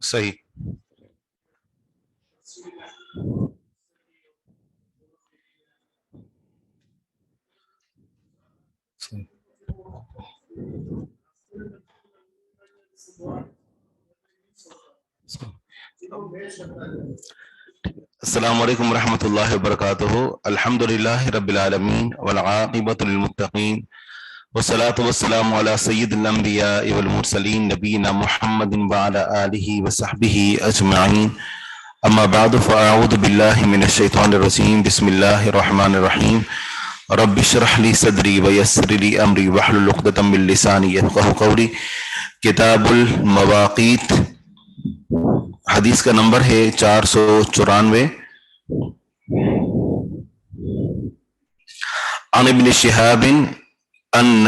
صحیح. السلام علیکم ورحمۃ اللہ وبرکاتہ. الحمد للہ رب العالمین والعاقبۃ للمتقین والصلاة والسلام علی سید الانبیاء والمرسلین نبینا محمد وعلی آلہ وصحبہ اجمعین. اما بعد فاعوذ باللہ من الشیطان الرجیم. بسم اللہ الرحمن الرحیم. رب اشرح لی صدری ویسر لی امری واحلل عقدۃ من لسانی یفقہوا قولی. کتاب المواقیت، حدیث کا نمبر ہے 494. عن ابن شہاب ان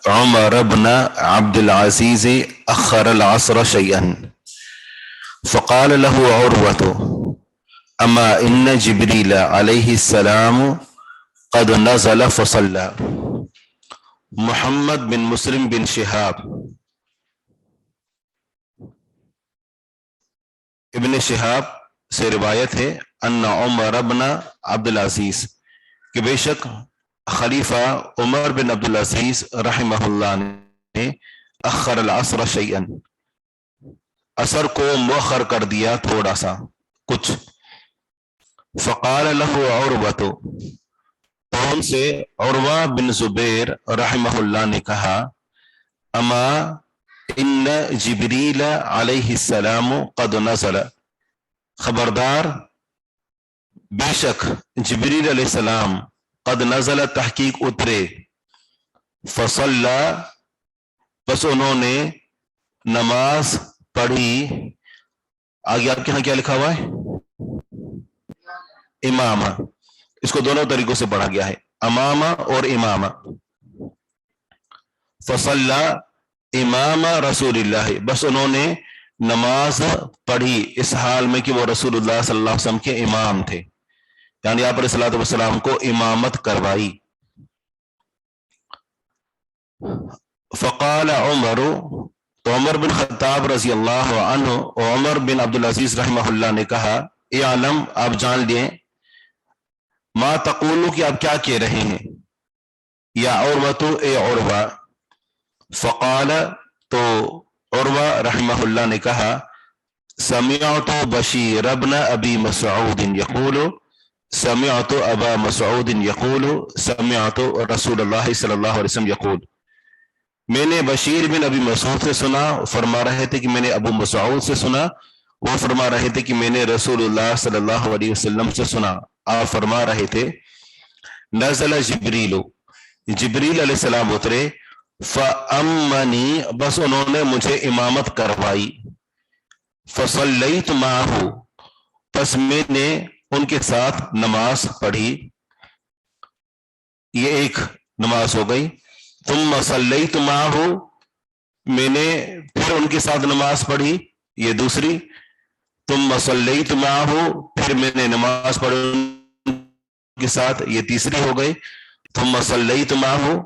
عمر بن عبد العزیز اخر العصر شیئا فقال له عروة اما ان جبریل علیہ السلام قد نزل فصلى. محمد بن مسلم بن شہاب ابن شہاب سے روایت ہے ان عمر بن عبد العزیز کہ بے شک خلیفہ عمر بن عبد العزیز رحمہ اللہ نے اخر العصر شیئا، عصر کو مؤخر کر دیا تھوڑا سا کچھ. فقال له عروہ، تو ان سے عروہ بن زبیر رحمہ اللہ نے کہا اما ان جبریل علیہ السلام قد نزل، خبردار بے شک جبریل علیہ السلام قد نزل تحقیق اترے، فصلی بس انہوں نے نماز پڑھی. آگے آپ کے ہاں کیا لکھا ہوا ہے؟ امامہ. اس کو دونوں طریقوں سے پڑھا گیا ہے، امامہ اور امامہ. فصلی امام رسول اللہ، بس انہوں نے نماز پڑھی اس حال میں کہ وہ رسول اللہ صلی اللہ علیہ وسلم کے امام تھے، یعنی آپ علیہ الصلوۃ والسلام کو امامت کروائی. فقال عمر، تو عمر بن خطاب رضی اللہ عنہ عمر بن عبد العزیز رحمہ اللہ نے کہا اعلم، آپ جان لیں، ما تقولو کہ آپ کیا کہہ رہے ہیں، یا عروۃ اے عروہ. فقال، تو عروہ رحمہ اللہ نے کہا سمعت بشیر بن ابی مسعود یقول، سمعت ابا مسعود یقول سمعت رسول اللہ صلی اللہ علیہ وسلم یقول، میں نے بشیر بن ابی مسعود سے سنا، فرما رہے تھے کہ میں نے ابو مسعود سے سنا، وہ فرما رہے تھے کہ میں نے رسول اللہ صلی اللہ علیہ وسلم سے سنا. آپ فرما رہے تھے نزل جبریل، جبریل علیہ السلام اترے، فَأَمَّنِي، بس انہوں نے مجھے امامت کروائی، فَصَلَّيْتُ مَعَهُ، پس میں نے ان کے ساتھ نماز پڑھی. یہ ایک نماز ہو گئی. ثُمَّ صَلَّيْتُ مَعَهُ، میں نے پھر ان کے ساتھ نماز پڑھی، یہ دوسری. ثُمَّ صَلَّيْتُ مَعَهُ، پھر میں نے نماز پڑھی ان کے ساتھ، یہ تیسری ہو گئی. ثُمَّ صَلَّيْتُ مَعَهُ،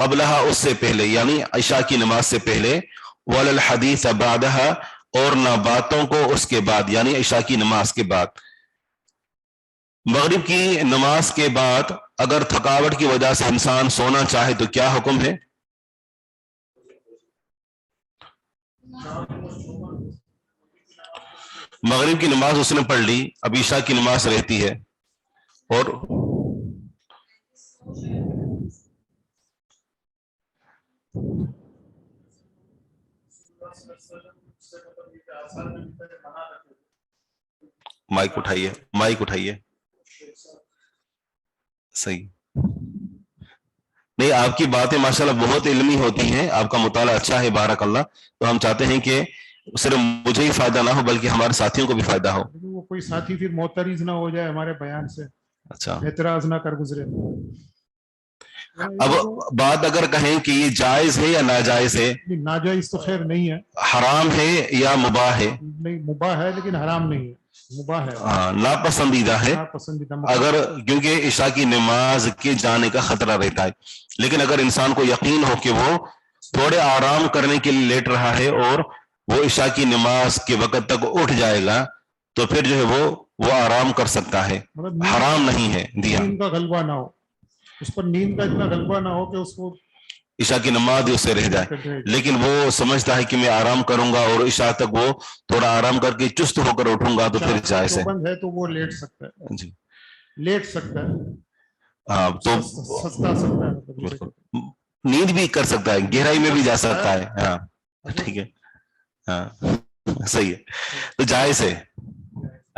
قبلہا اس سے پہلے یعنی عشاء کی نماز سے پہلے، ولا الحدیث بعدہا اور نہ باتوں کو اس کے بعد یعنی عشاء کی نماز کے بعد۔ مغرب کی نماز کے بعد اگر تھکاوٹ کی وجہ سے انسان سونا چاہے تو کیا حکم ہے؟ مغرب کی نماز اس نے پڑھ لی، اب عشاء کی نماز رہتی ہے اور مائک اٹھائیے صحیح نہیں، آپ کی باتیں ماشاءاللہ بہت علمی ہوتی ہیں، آپ کا مطالعہ اچھا ہے بارک اللہ، تو ہم چاہتے ہیں کہ صرف مجھے ہی فائدہ نہ ہو بلکہ ہمارے ساتھیوں کو بھی فائدہ ہو۔ وہ کوئی ساتھی پھر معترض نہ ہو جائے ہمارے بیان سے، اچھا اعتراض نہ کر گزرے۔ اب بات اگر کہیں کہ یہ جائز ہے یا ناجائز ہے، ناجائز تو خیر نہیں ہے، حرام ہے یا مباح ہے؟ نہیں مباح ہے لیکن حرام نہیں ہے، مباح ہے، ناپسندیدہ ہے اگر، کیونکہ عشاء کی نماز کے جانے کا خطرہ رہتا ہے، لیکن اگر انسان کو یقین ہو کہ وہ تھوڑے آرام کرنے کے لیے لیٹ رہا ہے اور وہ عشاء کی نماز کے وقت تک اٹھ جائے گا تو پھر جو ہے وہ آرام کر سکتا ہے، حرام نہیں ہے۔ نیند کا غلبہ نہ ہو اس پر، نیند کا اتنا غلبہ نہ ہو کہ اس کو عشاء کی نماز اس سے رہ جائے، لیکن وہ سمجھتا ہے کہ میں آرام کروں گا اور عشاء تک وہ تھوڑا آرام کر کے چست ہو کر اٹھوں گا تو پھر جائز ہے۔ بند ہے تو وہ لیٹ سکتا ہے، جی لیٹ سکتا ہے، ہاں، تو سستا سکتا ہے، نیند بھی کر سکتا ہے، گہرائی میں بھی جا سکتا ہے، ہاں ٹھیک ہے، ہاں صحیح ہے، تو جائز ہے،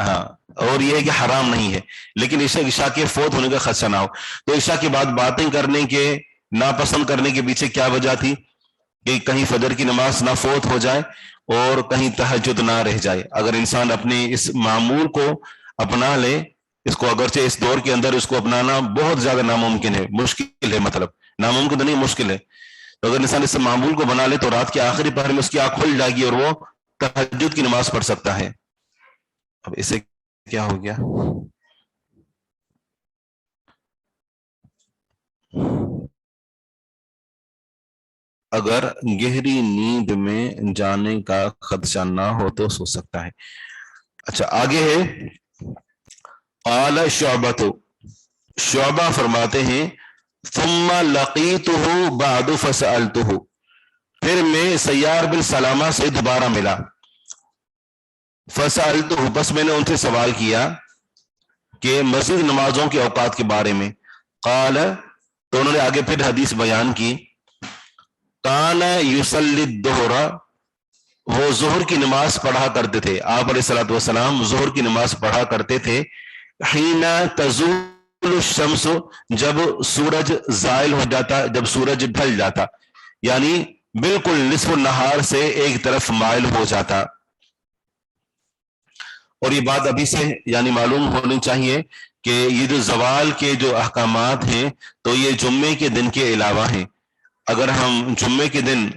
ہاں، اور یہ ہے کہ حرام نہیں ہے، لیکن عشاء کے فوت ہونے کا خدشہ نہ ہو۔ تو عشاء کے بعد باتیں کرنے کے ناپسند کرنے کے پیچھے کیا وجہ تھی؟ کہ کہیں فجر کی نماز نہ فوت ہو جائے اور کہیں تہجد نہ رہ جائے۔ اگر انسان اپنے اس معمول کو اپنا لے، اس کو اگرچہ اس دور کے اندر اس کو اپنانا بہت زیادہ ناممکن ہے، مشکل ہے، مطلب ناممکن تو نہیں مشکل ہے، تو اگر انسان اس معمول کو بنا لے تو رات کے آخری پہر میں اس کی آنکھ کھل جائے گی اور وہ تہجد کی نماز پڑھ سکتا ہے۔ اب اسے کیا ہو گیا؟ اگر گہری نیند میں جانے کا خدشہ نہ ہو تو سو سکتا ہے۔ اچھا آگے ہے، قال شعبۃ، شعبہ فرماتے ہیں ثم لقیتہ بعد فسألتہ، پھر میں سیار بن سلامہ سے دوبارہ ملا، فسألتہ، بس میں نے ان سے سوال کیا کہ مسجد نمازوں کے اوقات کے بارے میں، قال، تو انہوں نے آگے پھر حدیث بیان کی، کان یصلی الظہر، وہ ظہر کی نماز پڑھا کرتے تھے، آپ علیہ الصلوۃ والسلام ظہر کی نماز پڑھا کرتے تھے، حین تزول الشمس، جب سورج زائل ہو جاتا، جب سورج ڈھل جاتا، یعنی بالکل نصف النہار سے ایک طرف مائل ہو جاتا۔ اور یہ بات ابھی سے یعنی معلوم ہونی چاہیے کہ یہ جو زوال کے جو احکامات ہیں تو یہ جمعے کے دن کے علاوہ ہیں۔ اگر ہم جمعے کے دن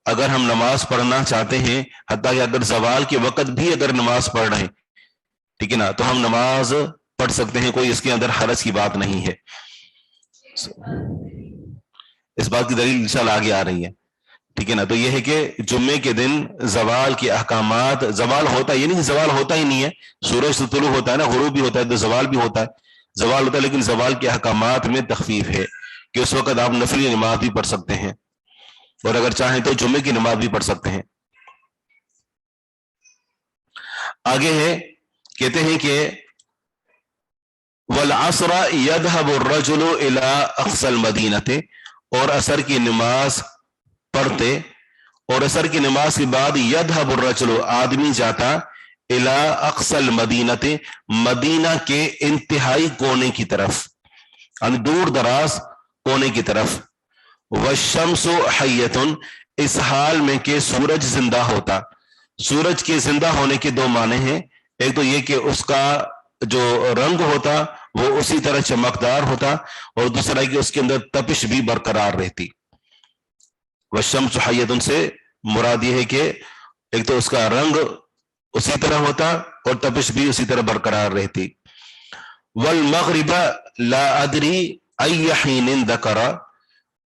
اگر ہم نماز پڑھنا چاہتے ہیں، حتیٰ کہ اگر زوال کے وقت بھی اگر نماز پڑھ رہے ہیں، ٹھیک ہے نا، تو ہم نماز پڑھ سکتے ہیں، کوئی اس کے اندر حرج کی بات نہیں ہے۔ اس بات کی دلیل انشاءاللہ آگے آ رہی ہے، ٹھیک ہے نا۔ تو یہ ہے کہ جمعے کے دن زوال کے احکامات، زوال ہوتا ہے، یہ نہیں زوال ہوتا ہی نہیں ہے، سورج سے طلوع ہوتا ہے نا، غروب بھی ہوتا ہے، تو زوال بھی ہوتا ہے، زوال ہوتا ہے، لیکن زوال کے احکامات میں تخفیف ہے کہ اس وقت آپ نفلی نماز بھی پڑھ سکتے ہیں اور اگر چاہیں تو جمعے کی نماز بھی پڑھ سکتے ہیں۔ آگے ہے، کہتے ہیں کہ والعصر يذهب الرجل الى اقصى المدینہ، اور عصر کی نماز پڑھتے اور عصر کی نماز کے بعد يذهب الرجل، آدمی جاتا الى اقصى المدینہ، مدینہ کے انتہائی کونے کی طرف، یعنی دور دراز کونے کی طرف، والشمس حیۃ، اس حال میں کہ سورج زندہ ہوتا۔ سورج کے زندہ ہونے کے دو معنی ہیں، ایک تو یہ کہ اس کا جو رنگ ہوتا وہ اسی طرح چمکدار ہوتا، اور دوسرا کہ اس کے اندر تپش بھی برقرار رہتی۔ والشمس حیۃ سے مراد یہ ہے کہ ایک تو اس کا رنگ اسی طرح ہوتا اور تپش بھی اسی طرح برقرار رہتی۔ والمغرب لا ادری ای حین ذکر،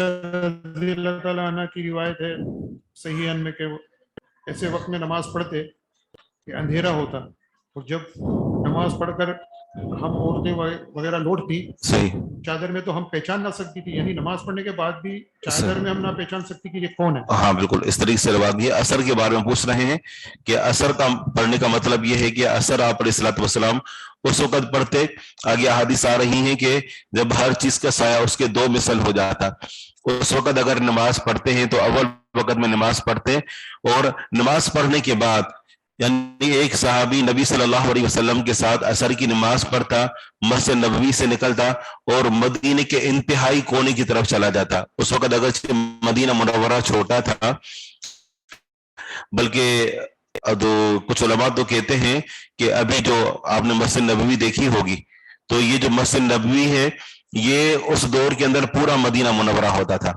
عائشہ رضی اللہ تعالیٰ عنہ کی روایت ہے صحیحین میں کہ وہ ایسے وقت میں نماز پڑھتے کہ اندھیرا ہوتا، اور جب نماز پڑھ کر ہم عورتیں وغیرہ لوٹتی صحیح، چادر میں تو ہم پہچان نہ سکتی تھی، یعنی نماز پڑھنے کے بعد بھی چادر میں ہم نہ پہچان سکتی کہ یہ کون ہے۔ ہاں بالکل اس طریقے سے روایت یہ اثر کے بارے میں پوچھ رہے ہیں کہ اثر کا پڑھنے کا مطلب یہ ہے کہ اثر آپ علیہ الصلوۃ والسلام اس وقت پڑھتے، آگے احادیث آ رہی ہیں کہ جب ہر چیز کا سایہ اس کے دو مثل ہو جاتا، اس وقت اگر نماز پڑھتے ہیں تو اول وقت میں نماز پڑھتے، اور نماز پڑھنے کے بعد یعنی ایک صحابی نبی صلی اللہ علیہ وسلم کے ساتھ عصر کی نماز پڑھتا، مسجد نبوی سے نکلتا اور مدینے کے انتہائی کونے کی طرف چلا جاتا۔ اس وقت اگرچہ مدینہ منورہ چھوٹا تھا، بلکہ کچھ علماء تو کہتے ہیں کہ ابھی جو آپ نے مسجد نبوی دیکھی ہوگی تو یہ جو مسجد نبوی ہے یہ اس دور کے اندر پورا مدینہ منورہ ہوتا تھا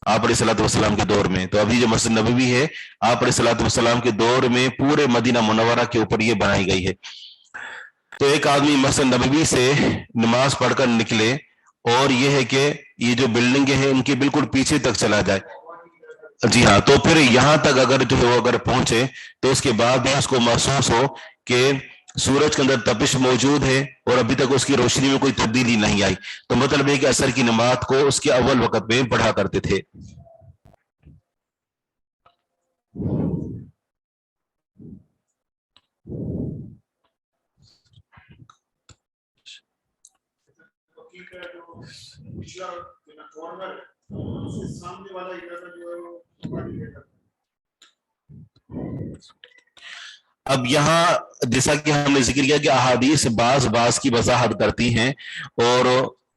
آپ علیہ الصلوۃ والسلام کے دور میں، تو ابھی جو مسجد نبوی ہے آپ علیہ الصلوۃ والسلام کے دور میں پورے مدینہ منورہ کے اوپر یہ بنائی گئی ہے۔ تو ایک آدمی مسجد نبوی سے نماز پڑھ کر نکلے اور یہ ہے کہ یہ جو بلڈنگیں ہیں ان کے بالکل پیچھے تک چلا جائے، جی ہاں، تو پھر یہاں تک اگر جو ہے وہ اگر پہنچے تو اس کے بعد بھی اس کو محسوس ہو کہ سورج کے اندر تپش موجود ہے اور ابھی تک اس کی روشنی میں کوئی تبدیلی نہیں آئی، تو مطلب ہے کہ عصر کی نماز کو اس کے اول وقت میں پڑھا کرتے تھے۔ اب یہاں جیسا کہ ہم نے ذکر کیا کہ احادیث بعض کی وضاحت کرتی ہیں، اور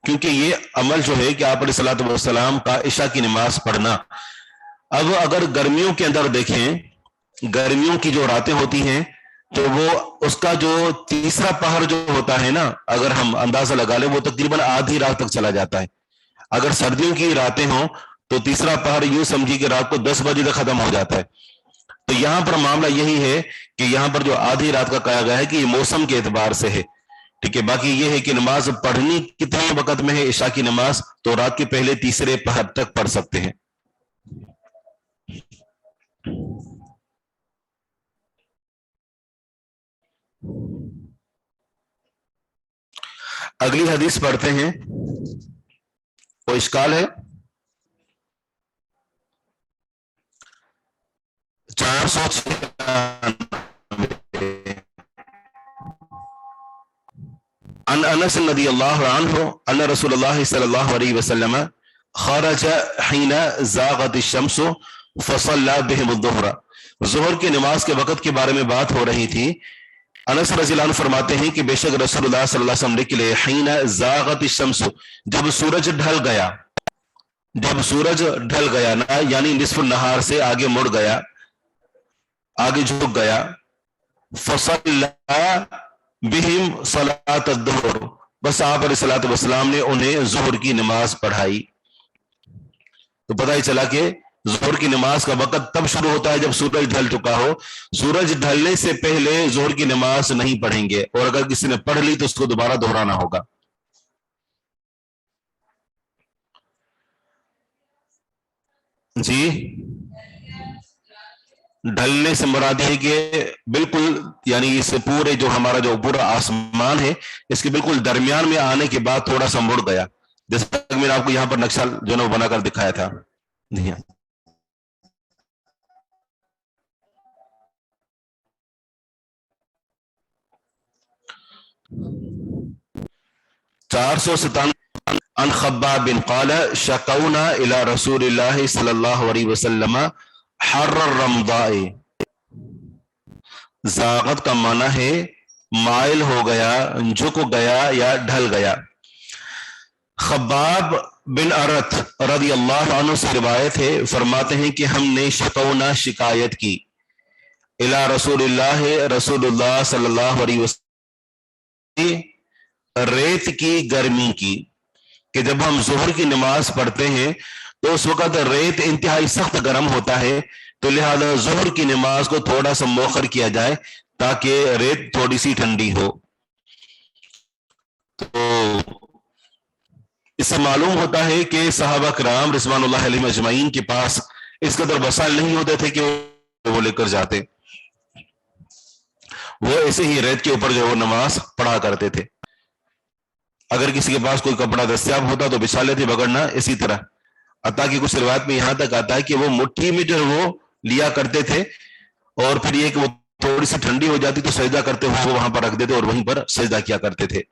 کیونکہ یہ عمل جو ہے کہ آپ علیہ الصلوۃ والسلام کا عشاء کی نماز پڑھنا، اب اگر گرمیوں کے اندر دیکھیں، گرمیوں کی جو راتیں ہوتی ہیں تو وہ اس کا جو تیسرا پہر جو ہوتا ہے نا، اگر ہم اندازہ لگا لیں وہ تقریباً آدھی رات تک چلا جاتا ہے۔ اگر سردیوں کی راتیں ہوں تو تیسرا پہر یوں سمجھی کہ رات کو 10 بجے تک ختم ہو جاتا ہے۔ تو یہاں پر معاملہ یہی ہے کہ یہاں پر جو آدھی رات کا کہا گیا ہے کہ یہ موسم کے اعتبار سے ہے، ٹھیک ہے۔ باقی یہ ہے کہ نماز پڑھنی کتنے وقت میں ہے عشاء کی نماز، تو رات کے پہلے تیسرے پہر تک پڑھ سکتے ہیں۔ اگلی حدیث پڑھتے ہیں، کوئی اشکال ہے؟ 496 عن انس رضی اللہ عنہ ان رسول اللہ صلی اللہ علیہ وسلم خرج حين زاغت الشمس فصلى بهم الظهر۔ ظہر کی نماز کے وقت کے بارے میں بات ہو رہی تھی۔ انس رضی اللہ عنہ فرماتے ہیں کہ بے شک رسول اللہ صلی اللہ علیہ وسلم نکلے حين زاغت الشمس، جب سورج ڈھل گیا، جب سورج ڈھل گیا نا یعنی نصف النہار سے آگے مڑ گیا، آگے جھک گیا، فصلى بهم صلاۃ الظہر، بس آپ علیہ الصلوۃ والسلام نے انہیں ظہر کی نماز پڑھائی۔ تو پتہ ہی چلا کہ ظہر کی نماز کا وقت تب شروع ہوتا ہے جب سورج ڈھل چکا ہو، سورج ڈھلنے سے پہلے ظہر کی نماز نہیں پڑھیں گے، اور اگر کسی نے پڑھ لی تو اس کو دوبارہ دہرانا ہوگا۔ جی، ڈھلنے سے مراد ہے کہ بالکل یعنی اس سے پورے جو ہمارا جو پورا آسمان ہے اس کے بالکل درمیان میں آنے کے بعد تھوڑا سا مڑ گیا، جیسا کہ میں نے آپ کو یہاں پر نقشہ جو ہے بنا کر دکھایا تھا۔ جی ہاں، 497 عن خباب قال شکونا الى رسول اللہ صلی اللہ علیہ وسلم حر الرمضاء۔ زاغت کا معنی ہے مائل ہو گیا، جھک گیا یا ڈھل گیا۔ خباب بن ارت رضی اللہ عنہ سے روایت ہے، فرماتے ہیں کہ ہم نے شکونا شکایت کی، الی رسول اللہ، رسول اللہ صلی اللہ علیہ وسلم، ریت کی گرمی کی، کہ جب ہم ظہر کی نماز پڑھتے ہیں تو اس وقت ریت انتہائی سخت گرم ہوتا ہے، تو لہذا ظہر کی نماز کو تھوڑا سا مؤخر کیا جائے تاکہ ریت تھوڑی سی ٹھنڈی ہو۔ تو اس سے معلوم ہوتا ہے کہ صحابہ کرام رضوان اللہ علیہم اجمعین کے پاس اس قدر وسائل نہیں ہوتے تھے کہ وہ لے کر جاتے، وہ ایسے ہی ریت کے اوپر جو وہ نماز پڑھا کرتے تھے. اگر کسی کے پاس کوئی کپڑا دستیاب ہوتا تو بچھا لیتے، بگڑنا اسی طرح. حتیٰ کہ کچھ روایت میں یہاں تک آتا ہے کہ وہ مٹھی میں جو وہ لیا کرتے تھے، اور پھر یہ کہ وہ تھوڑی سی ٹھنڈی ہو جاتی تو سجدہ کرتے ہوئے وہاں پر رکھ دیتے اور وہیں پر سجدہ کیا کرتے تھے.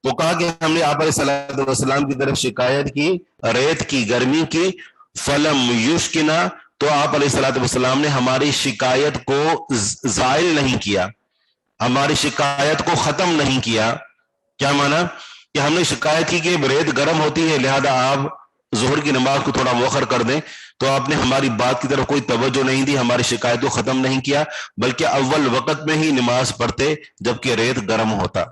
تو کہا کہ ہم نے آپ علیہ الصلوۃ والسلام کی طرف شکایت کی ریت کی، گرمی کی، فلم یشکنا، تو آپ علیہ الصلوۃ والسلام نے ہماری شکایت کو زائل نہیں کیا، ہماری شکایت کو ختم نہیں کیا. کیا مانا؟ کہ ہم نے شکایت کی کہ ریت گرم ہوتی ہے لہذا آپ ظہر کی نماز کو تھوڑا مؤخر کر دیں، تو آپ نے ہماری بات کی طرف کوئی توجہ نہیں دی، ہماری شکایت کو ختم نہیں کیا، بلکہ اول وقت میں ہی نماز پڑھتے جبکہ ریت گرم ہوتا.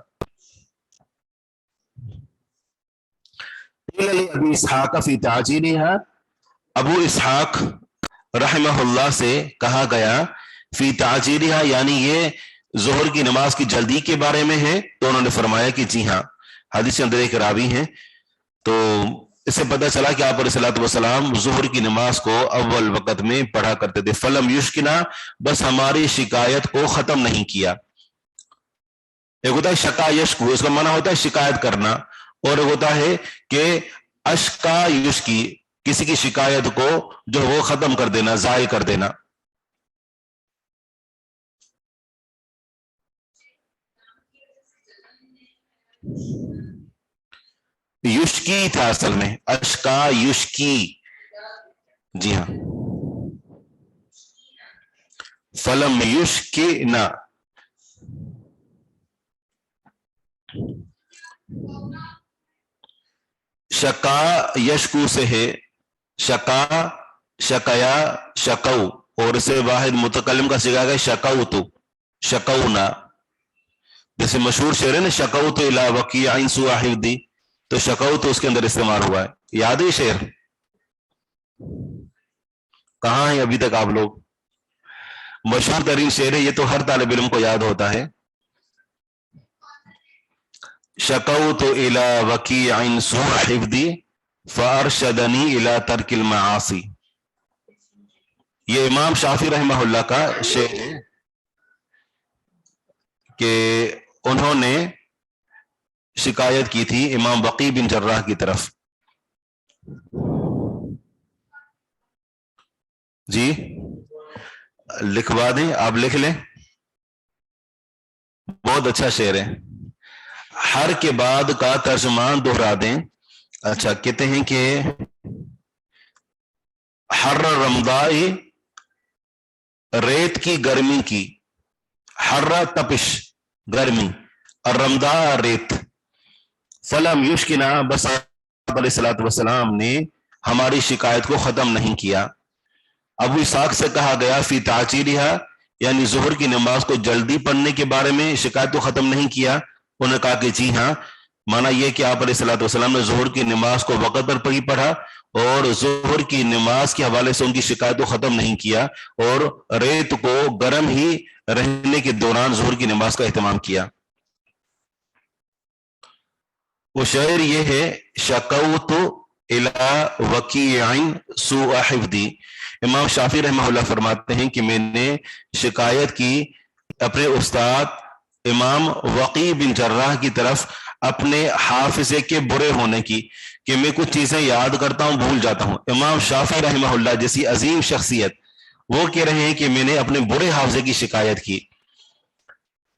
ابو اسحاق فی تعجیلھا، ابو اسحاق رحمہ اللہ سے کہا گیا فی تعجیلھا، یعنی یہ ظہر کی نماز کی جلدی کے بارے میں ہے. تو انہوں نے فرمایا کہ جی ہاں. حدیث کے اندر ایک راوی ہیں، تو اس سے پتہ چلا کہ آپ علیہ الصلوۃ والسلام ظہر کی نماز کو اول وقت میں پڑھا کرتے تھے. فلم یشکنا، بس ہماری شکایت کو ختم نہیں کیا. ایک ہوتا ہے شکا یشکو، اس کا معنی ہوتا ہے شکایت کرنا، اور ایک ہوتا ہے کہ اشکا یشکی، کسی کی شکایت کو جو وہ ختم کر دینا، ضائع کر دینا. یشکی تھا اصل میں، اشکا یشکی. جی ہاں، فلم یشکنا. شکا یشکو سے ہے، شکا، شکیا، شکو، اور اسے واحد متکلم کا صیغہ ہے شکوت، شکونا. جیسے مشہور شعر ہے نا، شکوت الی وکیع سوء حفظی، تو شکوت اس کے اندر استعمال ہوا ہے. یاد ہے شعر؟ کہاں ہیں ابھی تک آپ لوگ؟ مشہور ترین شعر ہے یہ، تو ہر طالب علم کو یاد ہوتا ہے. شکوت الی وکیع سوء حفظی فارشدنی الی ترک المعاصی. یہ امام شافعی رحمہ اللہ کا شعر ہے کہ انہوں نے شکایت کی تھی امام وقیع بن جراح کی طرف. جی لکھوا دیں، آپ لکھ لیں، بہت اچھا شعر ہے. ہر کے بعد کا ترجمان دہرا دیں. اچھا، کہتے ہیں کہ ہر رمضائی، ریت کی گرمی کی، ہر تپش گرمی، اور رمضا ریت، فلم یشکنا، بس آپ علیہ الصلوۃ والسلام نے ہماری شکایت کو ختم نہیں کیا. ابو اسحاق سے کہا گیا فی تعجیلھا، یعنی ظہر کی نماز کو جلدی پڑھنے کے بارے میں شکایت کو ختم نہیں کیا. انہوں نے کہا کہ جی ہاں، مانا یہ کہ آپ علیہ الصلوۃ والسلام نے ظہر کی نماز کو وقت پر ہی پڑھا اور ظہر کی نماز کے حوالے سے ان کی شکایت کو ختم نہیں کیا، اور ریت کو گرم ہی رہنے کے دوران ظہر کی نماز کا اہتمام کیا. وہ شعر یہ ہے شکوت الی وکیع سوء حفظی. امام شافعی رحمہ اللہ فرماتے ہیں کہ میں نے شکایت کی اپنے استاد امام وقیع بن جراح کی طرف اپنے حافظے کے برے ہونے کی، کہ میں کچھ چیزیں یاد کرتا ہوں بھول جاتا ہوں. امام شافعی رحمہ اللہ جیسی عظیم شخصیت وہ کہہ رہے ہیں کہ میں نے اپنے برے حافظے کی شکایت کی.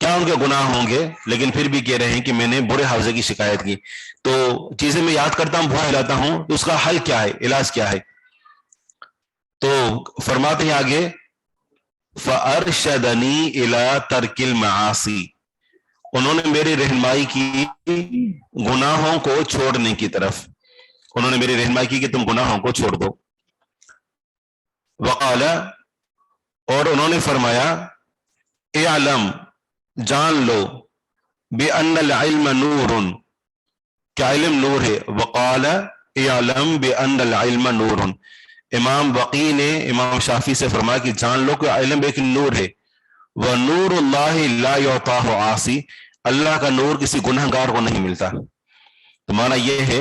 کیا ان کے گناہ ہوں گے، لیکن پھر بھی کہہ رہے ہیں کہ میں نے برے حافظے کی شکایت کی. تو چیزیں میں یاد کرتا ہوں بھول جاتا ہوں، تو اس کا حل کیا ہے، علاج کیا ہے؟ تو فرماتے ہیں آگے فارشدنی الی ترک المعاصی، انہوں نے میری رہنمائی کی گناہوں کو چھوڑنے کی طرف. انہوں نے میری رہنمائی کی کہ تم گناہوں کو چھوڑ دو. وقال، اور انہوں نے فرمایا اعلم، جان لو، بأن العلم نور، کیا علم نور ہے. وقال اعلم بأن العلم نور، امام وقیع نے امام شافعی سے فرمایا کہ جان لو کہ علم ایک نور ہے. وَنُورُ اللَّهِ لَا يُعْطَاهُ عَاصِي، اللہ کا نور کسی گنہگار کو نہیں ملتا. تو معنی یہ ہے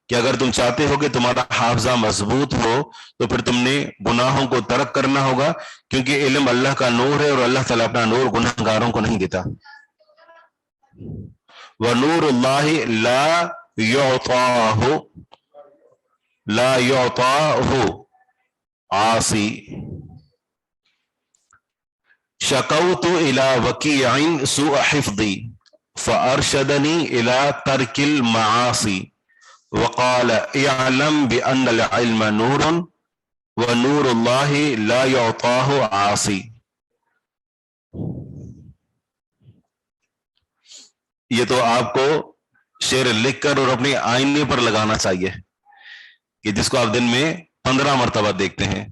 کہ اگر تم چاہتے ہو کہ تمہارا حافظہ مضبوط ہو تو پھر تم نے گناہوں کو ترک کرنا ہوگا، کیونکہ علم اللہ کا نور ہے اور اللہ تعالیٰ اپنا نور گناہ گاروں کو نہیں دیتا. وَنُورُ اللَّهِ لَا يُعْطَاهُ عَاصِي. شَكَوْتُ إِلَى وَكِيعٍ سُوءَ حِفْظِي فَأَرْشَدَنِي إِلَى تَرْكِ الْمَعَاصِي وقال اعلم بأن العلم نور ونور اللہ لا يعطاه عاصی. یہ تو آپ کو شعر لکھ کر اور اپنے آئینے پر لگانا چاہیے کہ جس کو آپ دن میں 15 مرتبہ دیکھتے ہیں.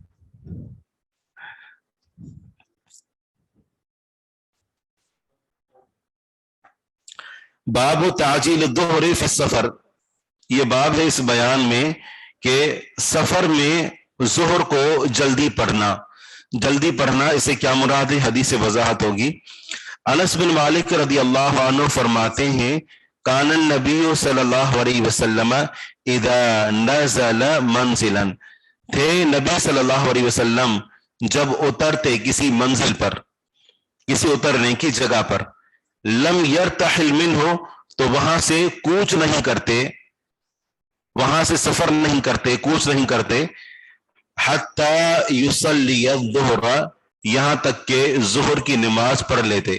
باب تعجیل الظہر فی السفر. یہ باب ہے اس بیان میں کہ سفر میں ظہر کو جلدی پڑھنا. جلدی پڑھنا اس سے کیا مراد ہے، حدیث سے وضاحت ہوگی. انس بن مالک رضی اللہ عنہ فرماتے ہیں کان النبی صلی اللہ علیہ وسلم اذا نزل منزلا، تھے نبی صلی اللہ علیہ وسلم جب اترتے کسی منزل پر، کسی اترنے کی جگہ پر، لم یرتحل منہ، تو وہاں سے کوچ نہیں کرتے، وہاں سے سفر نہیں کرتے، کوچ نہیں کرتے، حتی یصلی الظہر، یہاں تک کہ ظہر کی نماز پڑھ لیتے.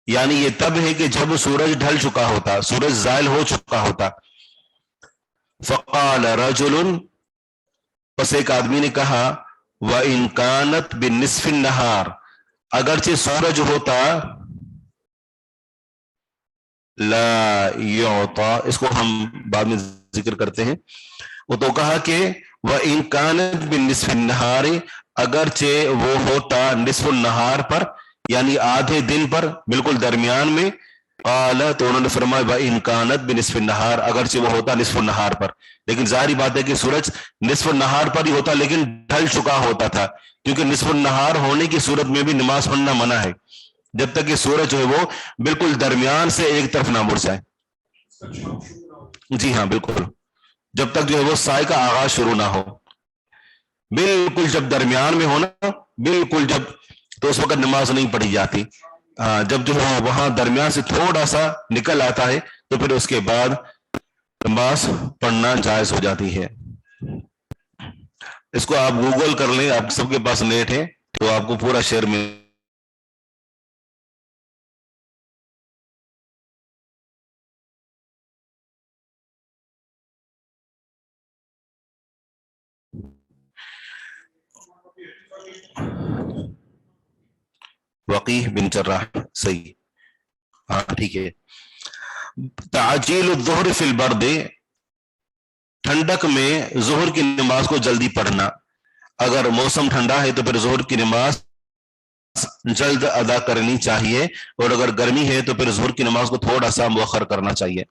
یعنی یہ تب ہے کہ جب سورج ڈھل چکا ہوتا، سورج زائل ہو چکا ہوتا. فقال رجل، پس ایک آدمی نے کہا وَإِن كَانَتْ بِنِصْفِ النَّهَارِ، اگرچہ سورج ہوتا لا یعطا، اس کو ہم بعد میں ذکر کرتے ہیں. وہ تو کہا کہ وَإِن كَانَتْ بِنِصْفِ النَّهَارِ، اگرچہ وہ ہوتا نصف النہار پر، یعنی آدھے دن پر، بالکل درمیان میں. قال، تو انہوں نے فرمایا وَإِن كَانَتْ بِنِصْفِ النَّهَارِ، اگرچہ وہ ہوتا نصف النہار پر. لیکن ظاہری بات ہے کہ سورج نصف النہار پر ہی ہوتا لیکن ڈھل چکا ہوتا تھا، کیونکہ نصف النہار ہونے کی صورت میں بھی نماز پڑھنا منع ہے جب تک کہ سورج جو ہے وہ بالکل درمیان سے ایک طرف نہ مڑ جائے. جی ہاں بالکل، جب تک جو ہے وہ سائے کا آغاز شروع نہ ہو. بالکل جب درمیان میں ہونا، بالکل جب، تو اس وقت نماز نہیں پڑھی جاتی. جب جو ہے وہاں درمیان سے تھوڑا سا نکل آتا ہے تو پھر اس کے بعد نماز پڑھنا جائز ہو جاتی ہے. اس کو آپ گوگل کر لیں، آپ سب کے پاس نیٹ ہے تو آپ کو پورا شعر میں وقیح بن جراح. صحیح، ہاں ٹھیک ہے. تعجیل الظہر فی البرد، ٹھنڈک میں ظہر کی نماز کو جلدی پڑھنا. اگر موسم ٹھنڈا ہے تو پھر ظہر کی نماز جلد ادا کرنی چاہیے، اور اگر گرمی ہے تو پھر ظہر کی نماز کو تھوڑا سا مؤخر کرنا چاہیے.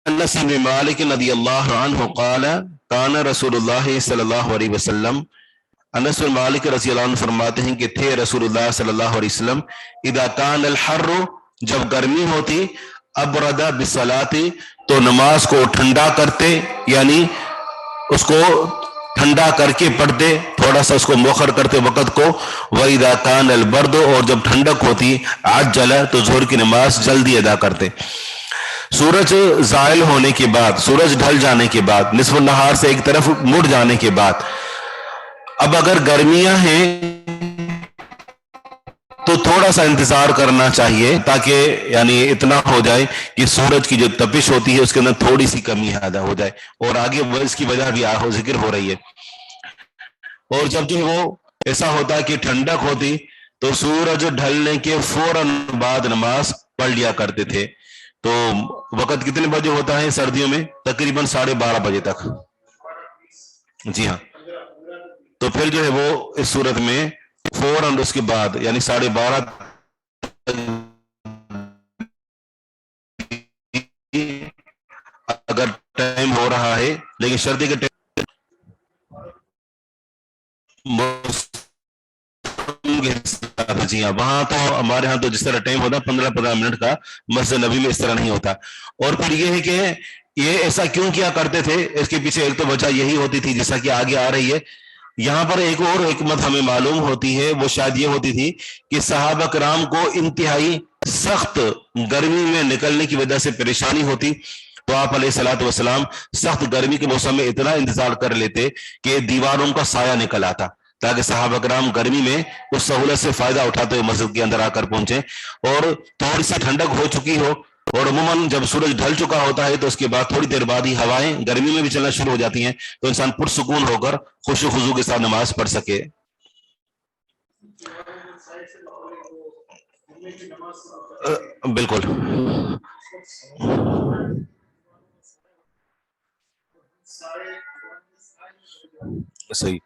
انس بن مالک رضی اللہ عنہ قال کان رسول اللہ صلی اللہ علیہ وسلم، انس بن مالک رضی اللہ عنہ فرماتے ہیں کہ تھے رسول اللہ صلی اللہ علیہ وسلم اذا کان الحر، جب گرمی ہوتی، ابرد بالصلاۃ، تو نماز کو ٹھنڈا کرتے، یعنی اس کو ٹھنڈا کر کے پڑھتے، تھوڑا سا اس کو مؤخر کرتے وقت کو. وَإِذَا كَانَ الْبَرْدُ، اور جب ٹھنڈک ہوتی، عَجَّلَ، تو ظہر کی نماز جلدی ادا کرتے. سورج زائل ہونے کے بعد، سورج ڈھل جانے کے بعد، نصف النہار سے ایک طرف مڑ جانے کے بعد، اب اگر گرمیاں ہیں تو تھوڑا سا انتظار کرنا چاہیے تاکہ یعنی اتنا ہو جائے کہ سورج کی جو تپش ہوتی ہے اس کے اندر تھوڑی سی کمی پیدا ہو جائے، اور آگے اس کی وجہ بھی ذکر ہو رہی ہے. اور جب جو وہ ایسا ہوتا ہے کہ ٹھنڈک ہوتی تو سورج ڈھلنے کے فوراً بعد نماز پڑھ لیا کرتے تھے. تو وقت کتنے بجے ہوتا ہے سردیوں میں؟ تقریباً 12:30 بجے تک. جی ہاں، تو پھر جو ہے وہ اس صورت میں فوراً اس کے بعد یعنی 12:30 اگر ٹائم ہو رہا ہے، لیکن سردی کے ٹائم جی ہاں، وہاں تو ہمارے ہاں تو جس طرح ٹائم ہوتا ہے 15 منٹ کا، مسجد نبی میں اس طرح نہیں ہوتا. اور پھر یہ ہے کہ یہ ایسا کیوں کیا کرتے تھے، اس کے پیچھے ایک تو وجہ یہی ہوتی تھی جیسا کہ آگے آ رہی ہے. یہاں پر ایک اور حکمت ہمیں معلوم ہوتی ہے، وہ شاید یہ ہوتی تھی کہ صحابہ کرام کو انتہائی سخت گرمی میں نکلنے کی وجہ سے پریشانی ہوتی، تو آپ علیہ الصلوۃ والسلام سخت گرمی کے موسم میں اتنا انتظار کر لیتے کہ دیواروں کا سایہ نکل آتا، تاکہ صحابہ کرام گرمی میں اس سہولت سے فائدہ اٹھاتے ہوئے مسجد کے اندر آ کر پہنچے. اور تھوڑی سی ٹھنڈک ہو چکی ہو، اور عموماً جب سورج ڈھل چکا ہوتا ہے تو اس کے بعد تھوڑی دیر بعد ہی ہوائیں گرمی میں بھی چلنا شروع ہو جاتی ہیں، تو انسان پرسکون ہو کر خوش و خضوع کے ساتھ نماز پڑھ سکے. بالکل صحیح.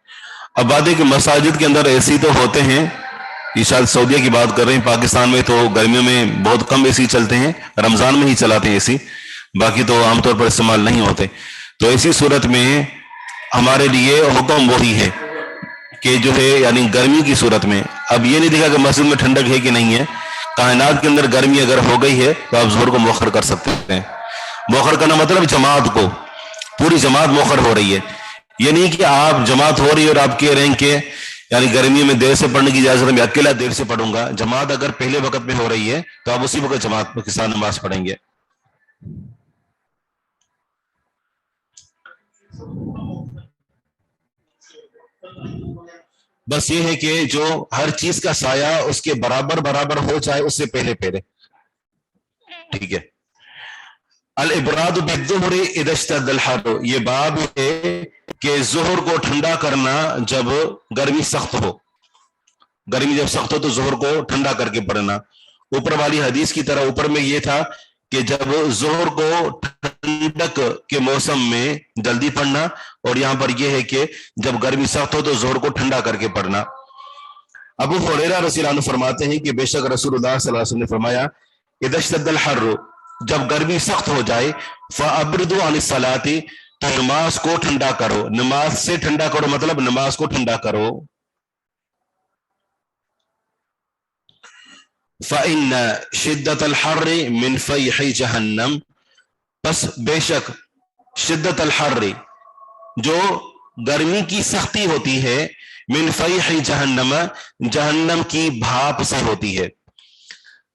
اب بات ہے کہ مساجد کے اندر اے سی تو ہوتے ہیں، یہ شاید سعودیہ کی بات کر رہے ہیں، پاکستان میں تو گرمیوں میں بہت کم اے سی چلتے ہیں، رمضان میں ہی چلاتے ہیں اے سی، باقی تو عام طور پر استعمال نہیں ہوتے. تو ایسی صورت میں ہمارے لیے حکم وہی ہے کہ جو ہے یعنی گرمی کی صورت میں اب یہ نہیں دیکھا کہ مسجد میں ٹھنڈک ہے کہ نہیں ہے، کائنات کے اندر گرمی اگر ہو گئی ہے تو آپ ظہر کو مؤخر کر سکتے ہیں. مؤخر کرنا مطلب جماعت کو، پوری جماعت مؤخر ہو رہی ہے، یہ نہیں کہ آپ جماعت ہو رہی ہے اور آپ کہہ رہے ہیں کہ یعنی گرمی میں دیر سے پڑھنے کی اجازت ہے، میں اکیلا دیر سے پڑھوں گا. جماعت اگر پہلے وقت میں ہو رہی ہے تو آپ اسی وقت جماعت کے ساتھ نماز پڑھیں گے. بس یہ ہے کہ جو ہر چیز کا سایہ اس کے برابر برابر ہو چاہے اس سے پہلے پہلے، ٹھیک ہے. الابراد بالظہر اذا اشتد الحر، یہ باب ہے کہ ظہر کو ٹھنڈا کرنا جب گرمی سخت ہو، گرمی جب سخت ہو تو ظہر کو ٹھنڈا کر کے پڑھنا. اوپر والی حدیث کی طرح اوپر میں یہ تھا کہ جب ظہر کو ٹھنڈک کے موسم میں جلدی پڑھنا، اور یہاں پر یہ ہے کہ جب گرمی سخت ہو تو ظہر کو ٹھنڈا کر کے پڑھنا. ابو ہریرہ رضی اللہ عنہ فرماتے ہیں کہ بے شک رسول اللہ صلی اللہ علیہ وسلم نے فرمایا اذا اشتد الحر، جب گرمی سخت ہو جائے، فابردوا عن الصلاۃ، تو نماز کو ٹھنڈا کرو. نماز سے ٹھنڈا کرو مطلب نماز کو ٹھنڈا کرو. فإن شدت الحر من فیح جہنم، پس بے شک شدت الحر جو گرمی کی سختی ہوتی ہے، من فیح جہنم جہنم کی بھاپ سے ہوتی ہے.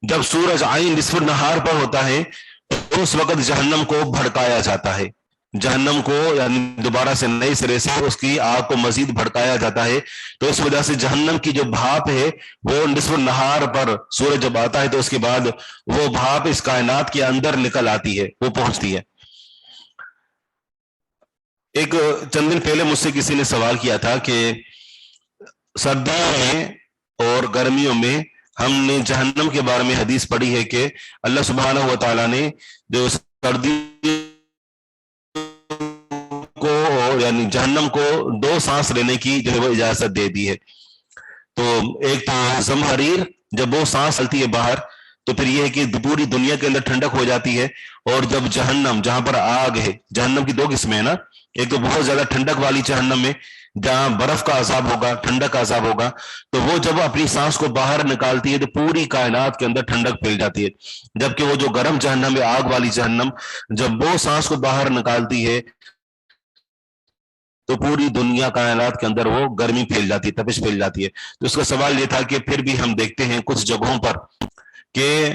جب سورج عین نصف النہار پر ہوتا ہے تو اس وقت جہنم کو بھڑکایا جاتا ہے، جہنم کو یعنی دوبارہ سے نئے سرے سے اس کی آگ کو مزید بھڑکایا جاتا ہے. تو اس وجہ سے جہنم کی جو بھاپ ہے وہ نصف النہار پر سورج جب آتا ہے تو اس کے بعد وہ بھاپ اس کائنات کے اندر نکل آتی ہے، وہ پہنچتی ہے. ایک چند دن پہلے مجھ سے کسی نے سوال کیا تھا کہ سردیوں میں اور گرمیوں میں ہم نے جہنم کے بارے میں حدیث پڑھی ہے کہ اللہ سبحانہ و تعالیٰ نے جو سردی کو یعنی جہنم کو 2 سانس لینے کی جو ہے وہ اجازت دے دی ہے. تو ایک تو زمہریر، جب وہ سانس چلتی ہے باہر تو پھر یہ ہے کہ پوری دنیا کے اندر ٹھنڈک ہو جاتی ہے. اور جب جہنم جہاں پر آگ ہے، جہنم کی 2 قسمیں ہیں نا، ایک تو بہت زیادہ ٹھنڈک والی جہنم میں جہاں برف کا عذاب ہوگا، ٹھنڈک کا عذاب ہوگا، تو وہ جب اپنی سانس کو باہر نکالتی ہے تو پوری کائنات کے اندر ٹھنڈک پھیل جاتی ہے. جبکہ وہ جو گرم جہنم ہے، آگ والی جہنم، جب وہ سانس کو باہر نکالتی ہے تو پوری دنیا کائنات کے اندر وہ گرمی پھیل جاتی ہے، تپش پھیل جاتی ہے. تو اس کا سوال یہ تھا کہ پھر بھی ہم دیکھتے ہیں کچھ جگہوں پر کہ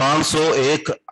501,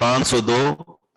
502,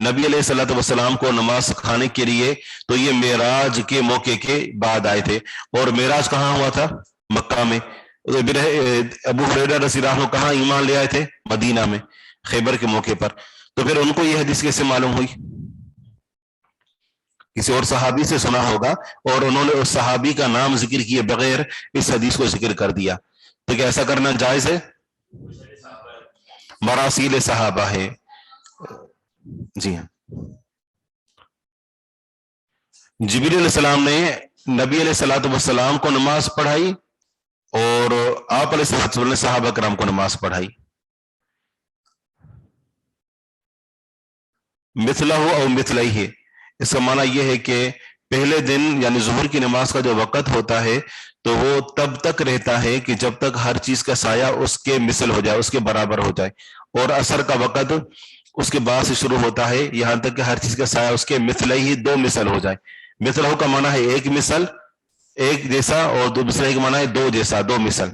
نبی علیہ الصلوۃ والسلام کو نماز سکھانے کے لیے تو یہ معراج کے موقع کے بعد آئے تھے. اور معراج کہاں ہوا تھا؟ مکہ میں. ابو ہریرہ رضی اللہ عنہ کہاں ایمان لے آئے تھے؟ مدینہ میں، خیبر کے موقع پر. تو پھر ان کو یہ حدیث کیسے معلوم ہوئی؟ کسی اور صحابی سے سنا ہوگا اور انہوں نے اس صحابی کا نام ذکر کیے بغیر اس حدیث کو ذکر کر دیا. تو کیا ایسا کرنا جائز ہے؟ مراسیل صحابہ ہے. جی ہاں. جبریل علیہ السلام نے نبی علیہ الصلوۃ والسلام کو نماز پڑھائی اور آپ علیہ الصلوۃ والسلام نے صحابہ کرام کو نماز پڑھائی. مثلہ او مثلہ، اس کا معنی یہ ہے کہ پہلے دن یعنی ظہر کی نماز کا جو وقت ہوتا ہے تو وہ تب تک رہتا ہے کہ جب تک ہر چیز کا سایہ اس کے مثل ہو جائے، اس کے برابر ہو جائے. اور عصر کا وقت اس کے بعد سے شروع ہوتا ہے یہاں تک کہ ہر چیز کا سایہ اس کے مثل ہی دو مثل ہو جائے. مثلہ کا معنی ہے ایک مثل، ایک جیسا، اور دوسرے کا معنی ہے دو جیسا، دو مثل.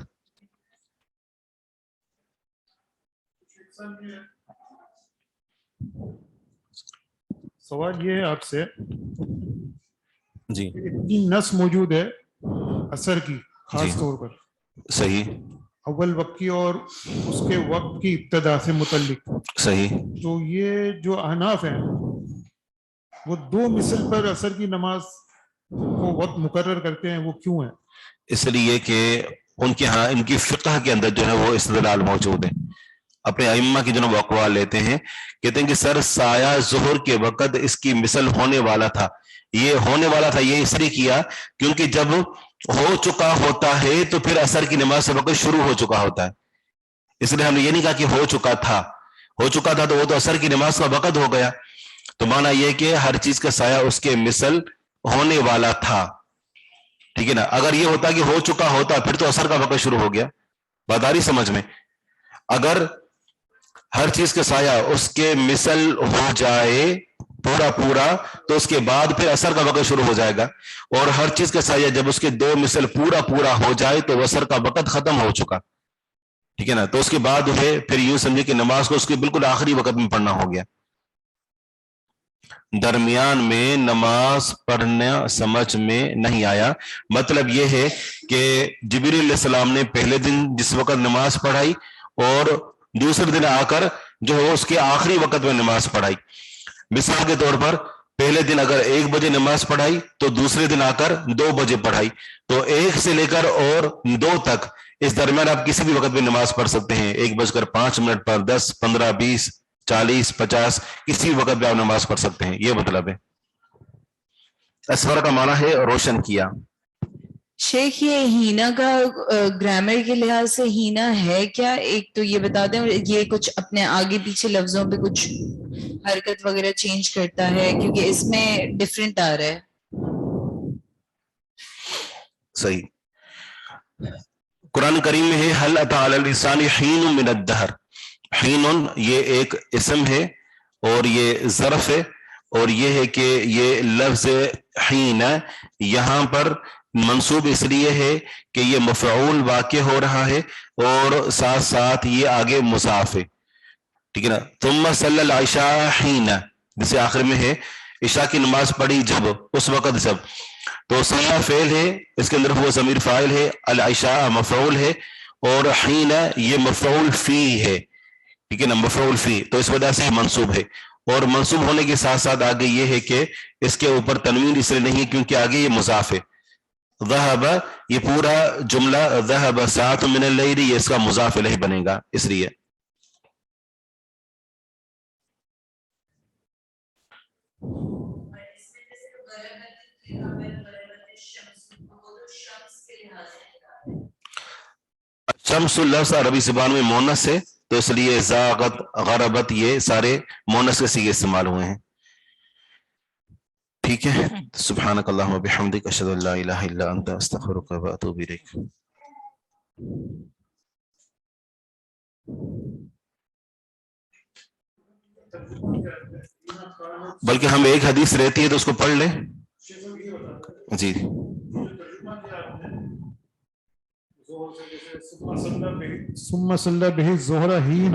سوال یہ ہے آپ سے، جی اتنی نص موجود ہے عصر کی خاص طور پر، صحیح اول وقت کی اور اس کے وقت کی ابتدا سے متعلق، صحیح. تو یہ جو احناف ہیں وہ دو مثل پر عصر کی نماز کو وقت مقرر کرتے ہیں، وہ کیوں ہیں؟ اس لیے کہ ان کے ہاں ان کی فقہ کے اندر جو ہے وہ استدلال موجود ہے. اپنے ائمہ کی جناب اقوال لیتے ہیں، کہتے ہیں کہ سر سایہ ظہر کے وقت اس کی مثل ہونے والا تھا. یہ ہونے والا تھا یہ اس لیے کیا کیونکہ جب ہو چکا ہوتا ہے تو پھر عصر کی نماز سے وقت شروع ہو چکا ہوتا ہے. اس لیے ہم نے یہ نہیں کہا کہ ہو چکا تھا تو وہ تو عصر کی نماز کا وقت ہو گیا. تو مانا یہ کہ ہر چیز کا سایہ اس کے مثل ہونے والا تھا. ٹھیک ہے نا. اگر یہ ہوتا کہ ہو چکا ہوتا پھر تو عصر کا وقت شروع ہو گیا. بات آ رہی سمجھ میں؟ اگر ہر چیز کا سایہ اس کے مثل ہو جائے پورا تو اس کے بعد پھر عصر کا وقت شروع ہو جائے گا. اور ہر چیز کا سایہ جب اس کے دو مثل پورا ہو جائے تو عصر کا وقت ختم ہو چکا. ٹھیک ہے نا. تو اس کے بعد جو ہے پھر یوں سمجھے کہ نماز کو اس کے بالکل آخری وقت میں پڑھنا ہو گیا. درمیان میں نماز پڑھنا سمجھ میں نہیں آیا. مطلب یہ ہے کہ جبریل علیہ السلام نے پہلے دن جس وقت نماز پڑھائی اور دوسرے دن آ کر جو ہے اس کے آخری وقت میں نماز پڑھائی. مثال کے طور پر پہلے دن اگر 1 بجے نماز پڑھائی تو دوسرے دن آ کر 2 بجے پڑھائی. تو 1 سے لے کر اور 2 تک اس درمیان آپ کسی بھی وقت میں نماز پڑھ سکتے ہیں. 1:05 پر 10 15 20 40 50 کسی وقت بھی آپ نماز پڑھ سکتے ہیں. یہ مطلب ہے. اسفر کا معنی ہے روشن کیا. شیخ یہ ہینا کا گرامر کے لحاظ سے ہینا ہے کیا؟ ایک تو یہ بتا دیں، یہ کچھ اپنے آگے پیچھے لفظوں پہ کچھ حرکت وغیرہ چینج کرتا ہے کیونکہ اس میں ڈفرینٹ آ رہا ہے. صحیح. قرآن کریم میں ہے حل اتی علی الانسان حین من الدہر. حین یہ ایک اسم ہے اور یہ ظرف ہے، اور یہ ہے کہ یہ لفظ حین یہاں پر منصوب اس لیے ہے کہ یہ مفعول واقع ہو رہا ہے اور ساتھ ساتھ یہ آگے مضاف ہے. ٹھیک ہے نا. ثم صلی العشاء حین، جسے آخر میں ہے عشاء کی نماز پڑھی جب، اس وقت جب. تو صلی فعل ہے، اس کے اندر وہ ضمیر فاعل ہے، العشاء مفعول ہے، اور حین یہ مفعول فی ہے. ٹھیک ہے نا. مفعول فی، تو اس وجہ سے منصوب ہے. اور منصوب ہونے کے ساتھ ساتھ آگے یہ ہے کہ اس کے اوپر تنوین اس لیے نہیں کیونکہ آگے یہ مضاف ہے. ذہب یہ پورا جملہ ذہب ساعۃ من اللیل یہ اس کا مضاف الیہ بنے گا اس لیے. شمس لفظ عربی زبان میں مونس ہے تو اس لیے زاغت غربت یہ سارے مونس کے صیغے استعمال ہوئے ہیں. ٹھیک ہے. سبحانک اللہم و بحمدک اشہد ان لا الہ الا انت استغفرک و اتوب الیک. بلکہ ہم ایک حدیث رہتی ہے تو اس کو پڑھ لیں. جی ثم صلی بہ الظہر حین